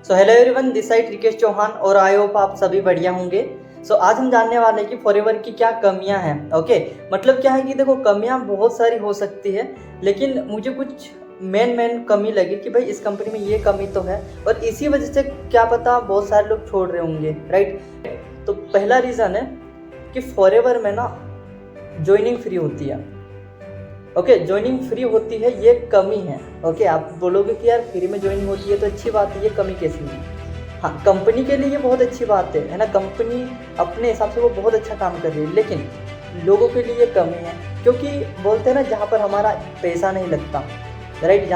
So hello everyone, this side Rikesh Chauhan और I hope आप सभी बढ़िया होंगे। आज हम जानने वाले हैं कि फॉरएवर की क्या कमियां हैं। ओके, मतलब क्या है कि देखो, कमियां बहुत सारी हो सकती है, लेकिन मुझे कुछ मेन कमी लगी कि भाई इस कंपनी में ये कमी तो है और इसी वजह से क्या पता बहुत सारे लोग छोड़ रहे होंगे, राइट। तो पहला रीज़न है कि फॉरएवर में ना ज्वाइनिंग फ्री होती है। ओके, ज्वाइनिंग फ्री होती है, ये कमी है। ओके, आप बोलोगे कि यार फ्री में ज्वाइनिंग होती है तो अच्छी बात है, ये कमी कैसी है? हाँ, कंपनी के लिए ये बहुत अच्छी बात है ना। कंपनी अपने हिसाब से वो बहुत अच्छा काम कर रही है, लेकिन लोगों के लिए ये कमी है, क्योंकि बोलते हैं ना, जहाँ पर हमारा पैसा नहीं लगता, राइट,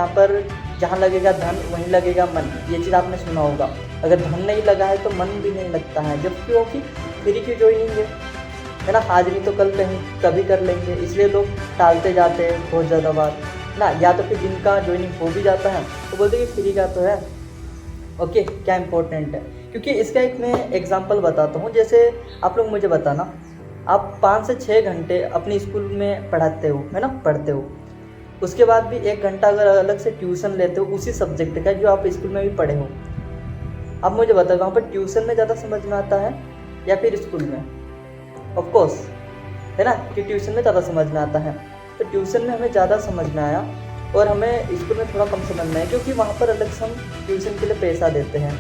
जहाँ लगेगा धन वहीं लगेगा मन, ये चीज़ आपने सुना होगा। अगर धन नहीं लगा है तो मन भी नहीं लगता है, जबकि वो कि फ्री की ज्वाइनिंग है ना, आज नहीं तो कल कहीं कभी कर लेंगे, इसलिए लोग टालते जाते हैं बहुत ज़्यादा बार ना। या तो फिर जिनका ज्वाइनिंग हो भी जाता है तो बोलते हैं कि फ्री का तो है। ओके, क्या इम्पोर्टेंट है, क्योंकि इसका एक मैं एग्जांपल बताता हूँ। जैसे आप लोग मुझे बताना, आप 5 से 6 घंटे अपनी स्कूल में पढ़ाते हो, है ना, पढ़ते हो, उसके बाद भी 1 घंटा अगर अलग से ट्यूशन लेते हो उसी सब्जेक्ट का जो आप स्कूल में भी पढ़े हो, आप मुझे बताओ वहाँ पर ट्यूशन में ज़्यादा समझ में आता है या फिर स्कूल में? ऑफ कोर्स, है ना, कि ट्यूशन में ज़्यादा समझ में आता है। तो ट्यूशन में हमें ज़्यादा समझ में आया और हमें स्कूल में थोड़ा कम समझ में आया, क्योंकि वहाँ पर अलग से हम ट्यूशन के लिए पैसा देते हैं,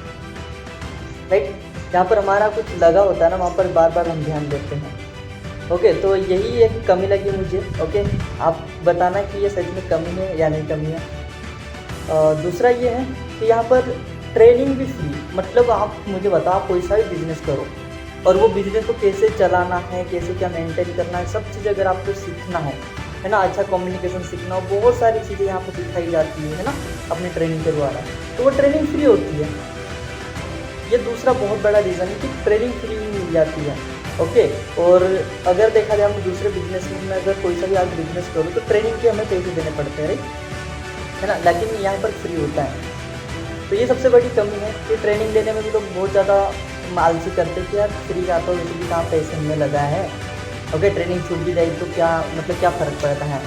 राइट। जहाँ पर हमारा कुछ लगा होता है ना, वहाँ पर बार बार हम ध्यान देते हैं। ओके, तो यही एक कमी लगी मुझे। ओके, आप बताना कि ये सच में कमी है या नहीं कमी है। दूसरा ये है कि यहाँ पर ट्रेनिंग भी फ्री, मतलब आप मुझे बताओ, कोई सा भी बिजनेस करो और वो बिजनेस को कैसे चलाना है, कैसे क्या मेंटेन करना है, सब चीज़ अगर आपको सीखना है ना, अच्छा कम्युनिकेशन सीखना हो, बहुत सारी चीज़ें यहाँ पर सिखाई जाती है ना, अपनी ट्रेनिंग के द्वारा, तो वो ट्रेनिंग फ्री होती है। ये दूसरा बहुत बड़ा रीज़न है कि ट्रेनिंग फ्री मिल जाती है। ओके, और अगर देखा जाए हम दूसरे बिजनेस में, अगर कोई सा भी आप बिजनेस करो तो ट्रेनिंग के हमें पैसे देने पड़ते हैं, राइट, है ना, लेकिन यहाँ पर फ्री होता है। तो ये सबसे बड़ी कमी है कि ट्रेनिंग लेने में भी लोग बहुत ज़्यादा आलसी करते कि यार फ्री का तो वैसे भी कहाँ पैसे हमें लगा है। ओके, ट्रेनिंग छूट भी जाए तो क्या मतलब, क्या फ़र्क पड़ता है,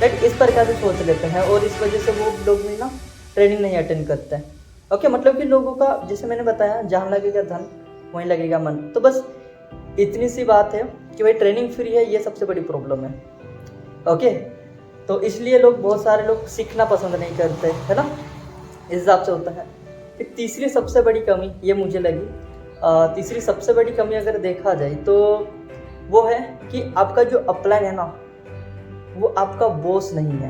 राइट, इस प्रकार से सोच लेते हैं और इस वजह से वो लोग भी ना ट्रेनिंग नहीं अटेंड करते हैं। ओके, मतलब कि लोगों का, जैसे मैंने बताया, जहाँ लगेगा धन वहीं लगेगा मन। तो बस इतनी सी बात है कि भाई ट्रेनिंग फ्री है, ये सबसे बड़ी प्रॉब्लम है। ओके, तो इसलिए लोग, बहुत सारे लोग सीखना पसंद नहीं करते, है ना, इस हिसाब से होता है। फिर तीसरी सबसे बड़ी कमी ये मुझे लगी, तीसरी सबसे बड़ी कमी अगर देखा जाए तो वो है कि आपका जो अपलाइन है ना, वो आपका बॉस नहीं है।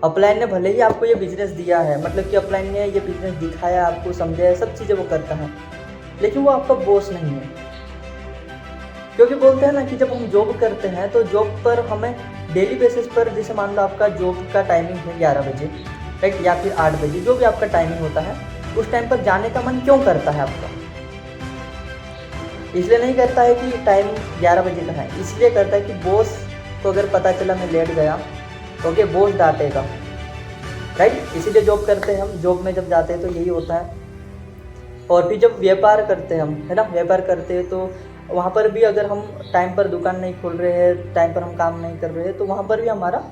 अपलाइन ने भले ही आपको ये बिजनेस दिया है, मतलब कि अपलाइन ने ये बिजनेस दिखाया, आपको समझाया, सब चीज़ें वो करता है, लेकिन वो आपका बॉस नहीं है। क्योंकि बोलते हैं ना कि जब हम जॉब करते हैं तो जॉब पर हमें डेली बेसिस पर, जैसे मान लो आपका जॉब का टाइमिंग है 11 बजे, राइट, या फिर 8 बजे, जो भी आपका टाइमिंग होता है, उस टाइम पर जाने का मन क्यों करता है आपका? इसलिए नहीं करता है कि टाइम 11 बजे का है, इसलिए करता है कि बॉस को अगर पता चला मैं लेट गया, ओके, बॉस डांटेगा, राइट, इसीलिए जॉब करते हैं हम। जॉब में जब जाते हैं तो यही होता है। और फिर जब व्यापार करते हैं हम, है ना, व्यापार करते हैं तो वहाँ पर भी अगर हम टाइम पर दुकान नहीं खोल रहे हैं, टाइम पर हम काम नहीं कर रहे हैं, तो वहाँ पर भी हमारा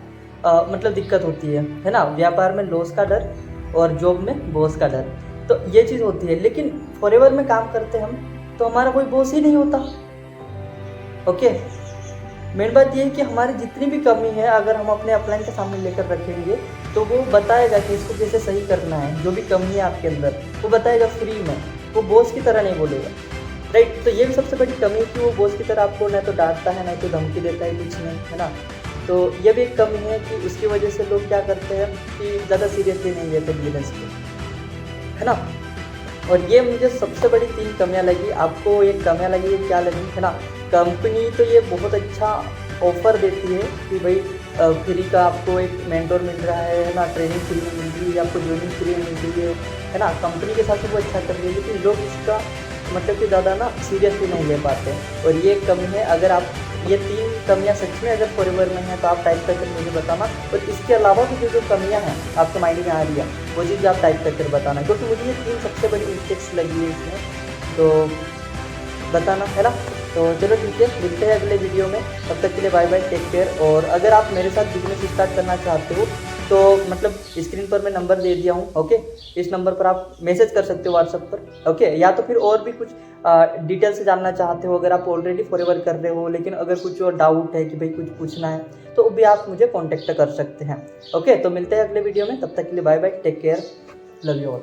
मतलब दिक्कत होती है ना। व्यापार में लॉस का डर और जॉब में बॉस का डर, तो ये चीज़ होती है। लेकिन फॉरएवर में काम करते हम तो हमारा कोई बॉस ही नहीं होता। ओके, मेन बात ये है कि हमारी जितनी भी कमी है, अगर हम अपने अपलाइन के सामने लेकर रखेंगे तो वो बताएगा कि इसको कैसे सही करना है। जो भी कमी है आपके अंदर वो बताएगा फ्री में, वो बॉस की तरह नहीं बोलेगा, राइट। तो ये भी सबसे बड़ी कमी है कि वो बॉस की तरह आपको न तो डांटता है, न तो धमकी देता है, कुछ नहीं, है ना। तो ये भी एक कमी है कि उसकी वजह से लोग क्या करते हैं कि ज़्यादा सीरियसली नहीं लेते बिजनेस को, है ना। और ये मुझे सबसे बड़ी 3 कमियां लगी। आपको एक कमियां लगी, ये क्या लगी, है ना? कंपनी तो ये बहुत अच्छा ऑफर देती है कि भाई फ्री का आपको एक मेंटोर मिल रहा है ना, ट्रेनिंग फ्री में मिल रही है, आपको ज्वाइनिंग फ्री में मिल रही है ना, कंपनी के साथ वो अच्छा कर रही है, लेकिन लोग इसका मतलब कि ज़्यादा ना सीरियसली नहीं ले पाते। और ये एक कमी है। अगर आप ये 3 कमियां सच में अगर फॉरएवर में हैं तो आप टाइप करके मुझे बताना। और इसके अलावा भी जो कमियां हैं आपके माइंड में आ रही है, वो चीज़ आप टाइप करके बताना, क्योंकि मुझे ये 3 सबसे बड़ी मिस्टेक्स लगी है इसमें, तो बताना, है ना। तो चलो ठीक है, मिलते हैं अगले वीडियो में। तब तक के लिए बाय बाय, टेक केयर। और अगर आप मेरे साथ बिजनेस स्टार्ट करना चाहते हो तो मतलब स्क्रीन पर मैं नंबर दे दिया हूँ। ओके, इस नंबर पर आप मैसेज कर सकते हो व्हाट्सएप पर। ओके, या तो फिर और भी कुछ डिटेल से जानना चाहते हो, अगर आप ऑलरेडी फॉरएवर कर रहे हो लेकिन अगर कुछ और डाउट है कि भाई कुछ पूछना है तो भी आप मुझे कॉन्टेक्ट कर सकते हैं। ओके, तो मिलते हैं अगले वीडियो में, तब तक के लिए bye bye, take care, love you all.